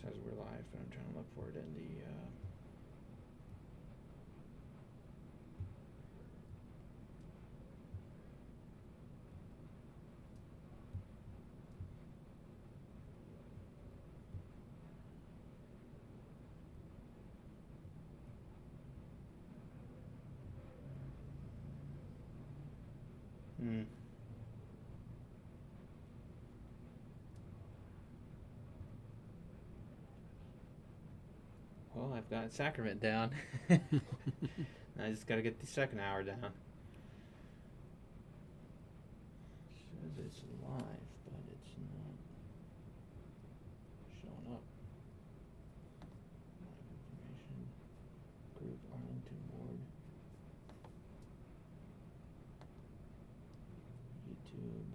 says we're live, but I'm trying to look for it in the. Well, I've got Sacrament down. I just got to get the second hour down. Says it's live, but it's not showing up. Live information. Group Arlington Ward. YouTube.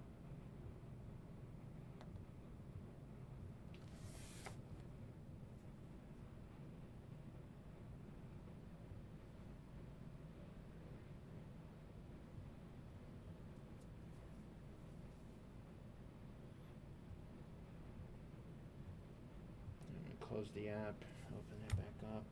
Close the app, open it back up.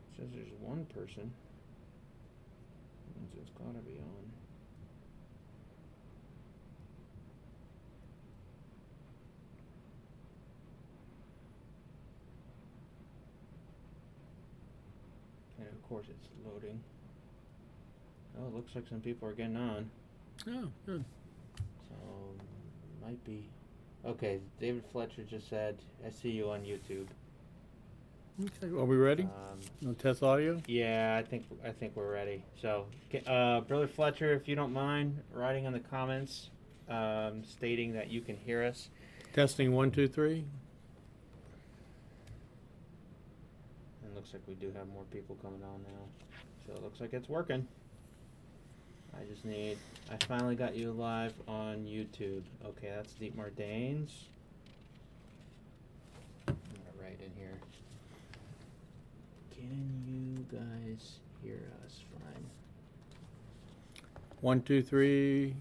It says there's one person. Means it's gotta be on. And of course it's loading. Oh, it looks like some people are getting on. Oh, good. So, might be. Okay, David Fletcher just said, I see you on YouTube. Okay, are we ready? No test audio? Yeah, I think we're ready. So, Brother Fletcher, if you don't mind, writing in the comments, stating that you can hear us. Testing 1, 2, 3. And looks like we do have more people coming on now. So it looks like it's working. I finally got you live on YouTube. Okay, that's Dietmar Danes. I'm gonna write in here. Can you guys hear us fine? 1, 2, 3.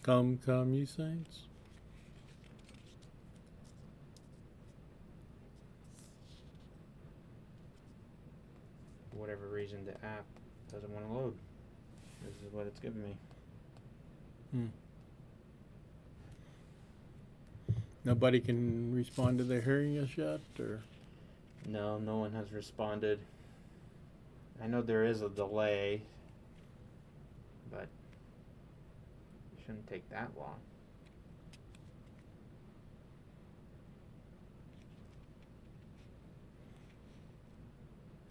Come, you saints. For whatever reason, the app doesn't want to load. This is what it's giving me. Nobody can respond to their hearing us yet, or? No one has responded. I know there is a delay, but it shouldn't take that long.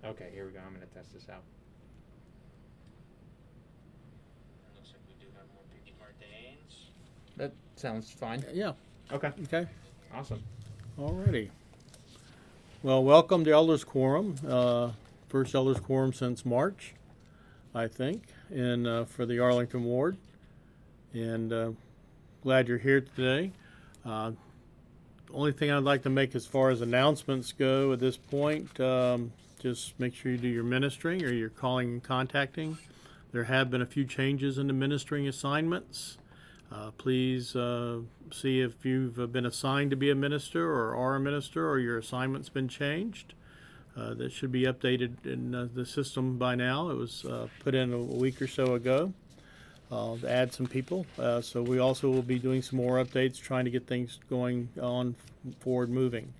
Okay, here we go. I'm going to test this out. Looks like we do have more people. Danes. That sounds fine. Yeah. Okay. Okay. Awesome. Alrighty. Well, welcome to Elders Quorum. First Elders Quorum since March, I think, and for the Arlington Ward. And glad you're here today. Only thing I'd like to make as far as announcements go at this point, just make sure you do your ministering or your calling and contacting. There have been a few changes in the ministering assignments. Please see if you've been assigned to be a minister or are a minister or your assignment's been changed. That should be updated in the system by now. It was put in a week or so ago to add some people. So we also will be doing some more updates, trying to get things going on forward moving.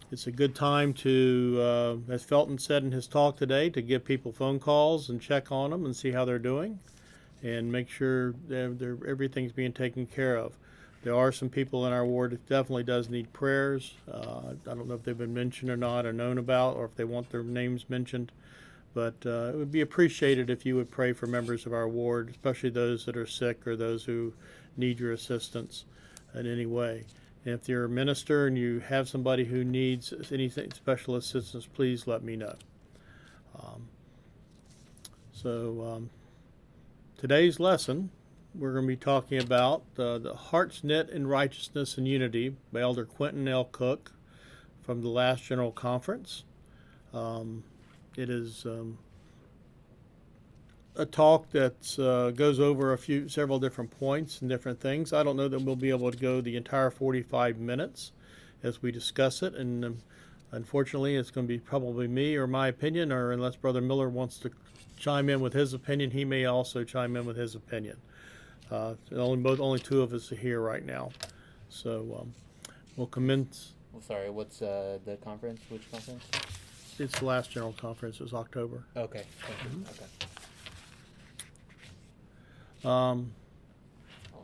It's a good time to, as Felton said in his talk today, to give people phone calls and check on them and see how they're doing and make sure everything's being taken care of. There are some people in our ward that definitely does need prayers. I don't know if they've been mentioned or not or known about or if they want their names mentioned, but it would be appreciated if you would pray for members of our ward, especially those that are sick or those who need your assistance in any way. And if you're a minister and you have somebody who needs anything special assistance, please let me know. Today's lesson, we're going to be talking about the Heart's Knit in Righteousness and Unity by Elder Quentin L. Cook from the last General Conference. It is a talk that goes over several different points and different things. I don't know that we'll be able to go the entire 45 minutes as we discuss it, and unfortunately it's going to be probably me or my opinion, or unless Brother Miller wants to chime in with his opinion, he may also chime in with his opinion. Only two of us are here right now, so we'll commence. Well, sorry, what's the conference? Which conference? It's the last General Conference. It's October. Okay. Thank you. Okay. Oh,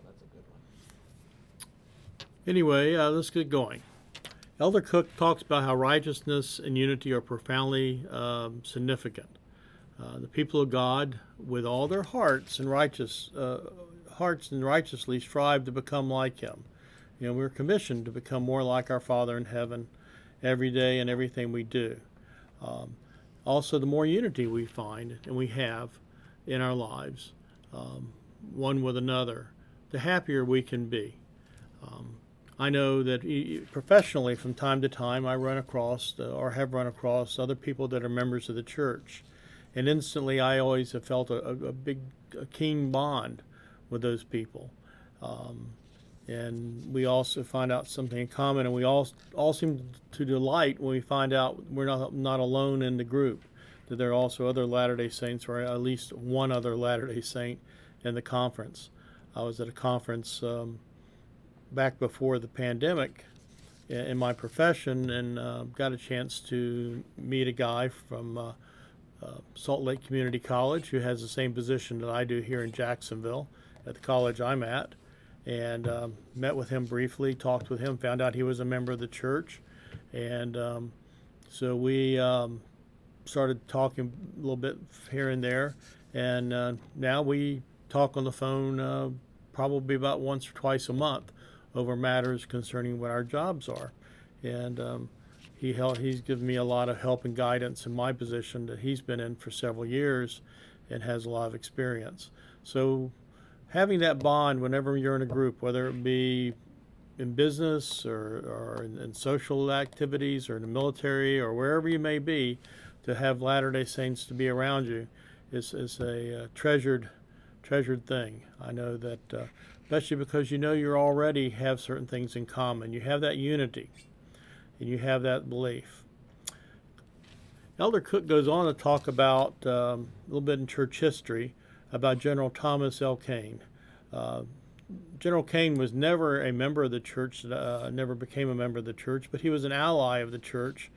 that's a good one. Anyway, let's get going. Elder Cook talks about how righteousness and unity are profoundly significant. The people of God, with all their hearts and righteously strive to become like Him. You know, we're commissioned to become more like our Father in heaven every day and everything we do. Also, the more unity we find and we have in our lives, one with another, the happier we can be. I know that professionally, from time to time, I run across or have run across other people that are members of the church, and instantly I always have felt a keen bond with those people. And we also find out something in common, and we all seem to delight when we find out we're not alone in the group, that there are also other Latter-day Saints, or at least one other Latter-day Saint in the conference. I was at a conference back before the pandemic in my profession, and got a chance to meet a guy from Salt Lake Community College who has the same position that I do here in Jacksonville at the college I'm at. And met with him briefly, talked with him, found out he was a member of the church. And so we started talking a little bit here and there. And now we talk on the phone probably about once or twice a month over matters concerning what our jobs are. And he's given me a lot of help and guidance in my position that he's been in for several years and has a lot of experience. So having that bond whenever you're in a group, whether it be in business or in social activities or in the military or wherever you may be, to have Latter-day Saints to be around you is a treasured thing. I know that, especially because you know you already have certain things in common. You have that unity and you have that belief. Elder Cook goes on to talk about a little bit in church history about General Thomas L. Kane. General Kane was never a member of the church, never became a member of the church, but he was an ally of the church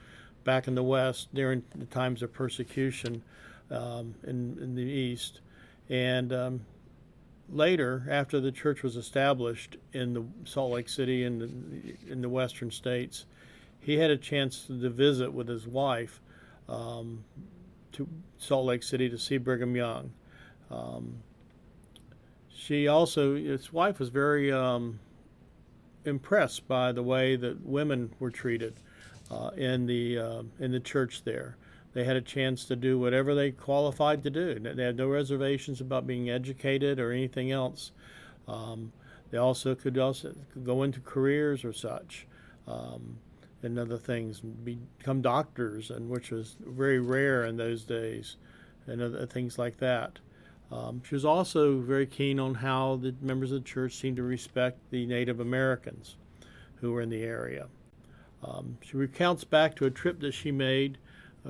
back in the West during the times of persecution in the East. And later, after the church was established in the Salt Lake City and in the western states, he had a chance to visit with his wife to Salt Lake City to see Brigham Young. His wife was very impressed by the way that women were treated in the church there. They had a chance to do whatever they qualified to do. They had no reservations about being educated or anything else. They could go into careers or such, and other things, become doctors, and which was very rare in those days, and other things like that. She was also very keen on how the members of the church seemed to respect the Native Americans who were in the area. She recounts back to a trip that she made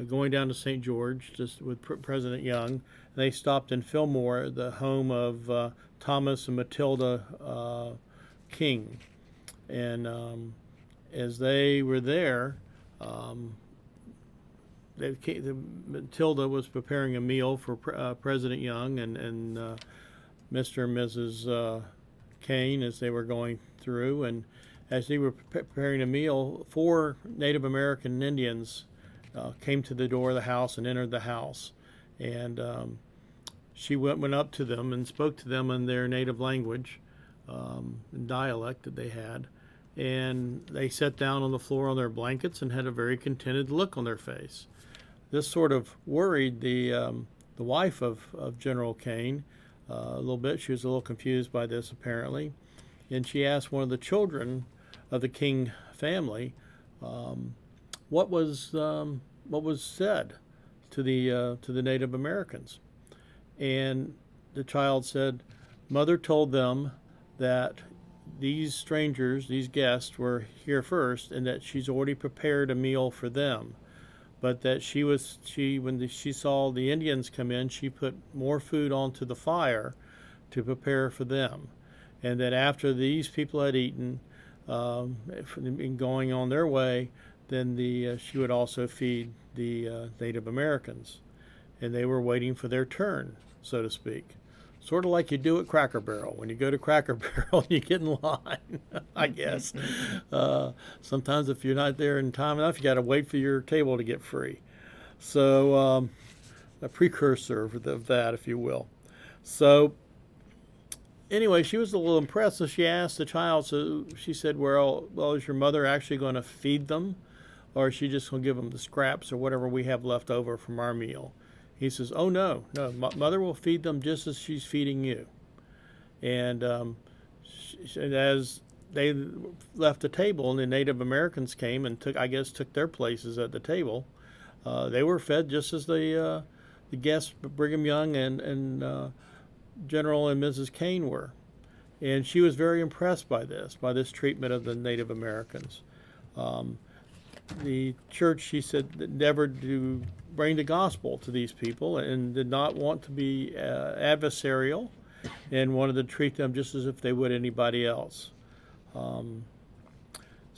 going down to St. George just with President Young. And they stopped in Fillmore, the home of Thomas and Matilda King. And as they were there, Matilda was preparing a meal for President Young and Mr. and Mrs. Kane as they were going through. And as they were preparing a meal, 4 Native American Indians came to the door of the house and entered the house. And she went up to them and spoke to them in their native language, and dialect that they had. And they sat down on the floor on their blankets and had a very contented look on their face. This sort of worried the wife of General Kane a little bit. She was a little confused by this, apparently. And she asked one of the children of the King family what was said to the Native Americans. And the child said, Mother told them that these strangers, these guests, were here first, and that she's already prepared a meal for them. But that when she saw the Indians come in, she put more food onto the fire to prepare for them, and that after these people had eaten, in going on their way, then she would also feed the Native Americans, and they were waiting for their turn, so to speak. Sort of like you do at Cracker Barrel. When you go to Cracker Barrel, you get in line, I guess. Sometimes if you're not there in time enough, you got to wait for your table to get free. So a precursor of that, if you will. So anyway, she was a little impressed, so she asked the child, so she said, well, is your mother actually going to feed them? Or is she just going to give them the scraps or whatever we have left over from our meal? He says, oh, no, Mother will feed them just as she's feeding you. And as they left the table and the Native Americans came and took their places at the table, they were fed just as the guests, Brigham Young and General and Mrs. Kane were. And she was very impressed by this treatment of the Native Americans. The church, she said, endeavored to bring the gospel to these people and did not want to be adversarial and wanted to treat them just as if they would anybody else. So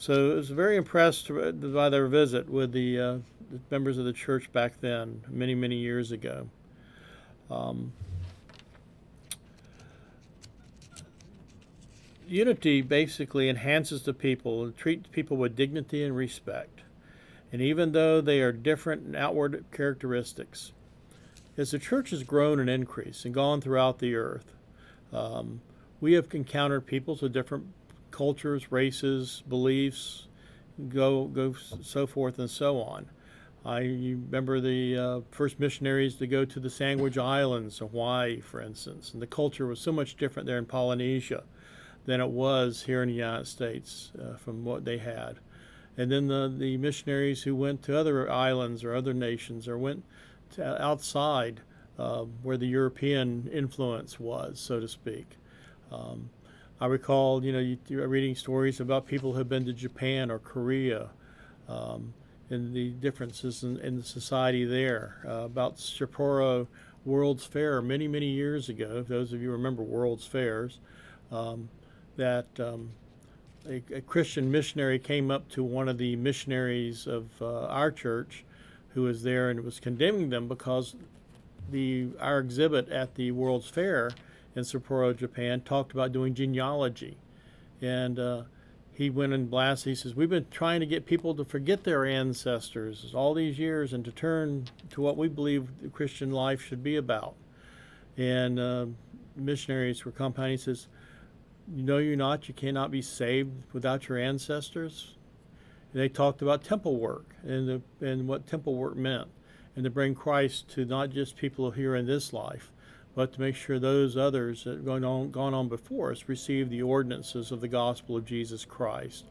I was very impressed by their visit with the members of the church back then, many, many years ago. Unity basically enhances the people and treats people with dignity and respect. And even though they are different in outward characteristics, as the church has grown and increased and gone throughout the earth, we have encountered peoples with different cultures, races, beliefs, so forth and so on. You remember the first missionaries to go to the Sandwich Islands, Hawaii, for instance, and the culture was so much different there in Polynesia than it was here in the United States from what they had. And then the missionaries who went to other islands or other nations or went outside where the European influence was, so to speak. I recall, you're reading stories about people who have been to Japan or Korea and the differences in the society there. About Sapporo World's Fair many, many years ago, those of you remember World's Fairs, that a Christian missionary came up to one of the missionaries of our church who was there and was condemning them because our exhibit at the World's Fair in Sapporo, Japan, talked about doing genealogy. And he went and blasted. He says, we've been trying to get people to forget their ancestors all these years and to turn to what we believe the Christian life should be about. And missionaries were compounding. He says, you cannot be saved without your ancestors. And they talked about temple work and what temple work meant, and to bring Christ to not just people here in this life, but to make sure those others that have gone on before us receive the ordinances of the gospel of Jesus Christ,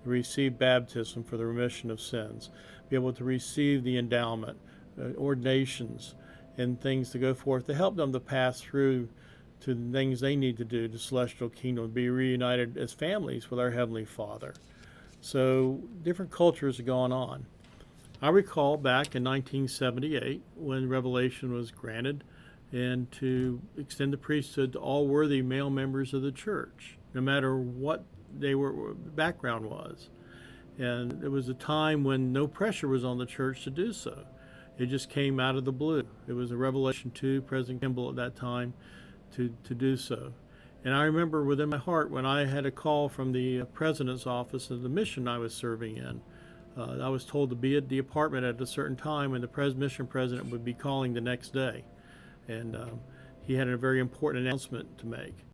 receive baptism for the remission of sins, be able to receive the endowment, ordinations, and things to go forth to help them to pass through to the things they need to do to celestial kingdom, be reunited as families with our Heavenly Father. So different cultures are going on. I recall back in 1978 when Revelation was granted and to extend the priesthood to all worthy male members of the church, no matter what their background was. And it was a time when no pressure was on the church to do so. It just came out of the blue. It was a Revelation 2, President Kimball at that time, to do so. And I remember within my heart when I had a call from the president's office of the mission I was serving in. I was told to be at the apartment at a certain time, and the mission president would be calling the next day. And he had a very important announcement to make.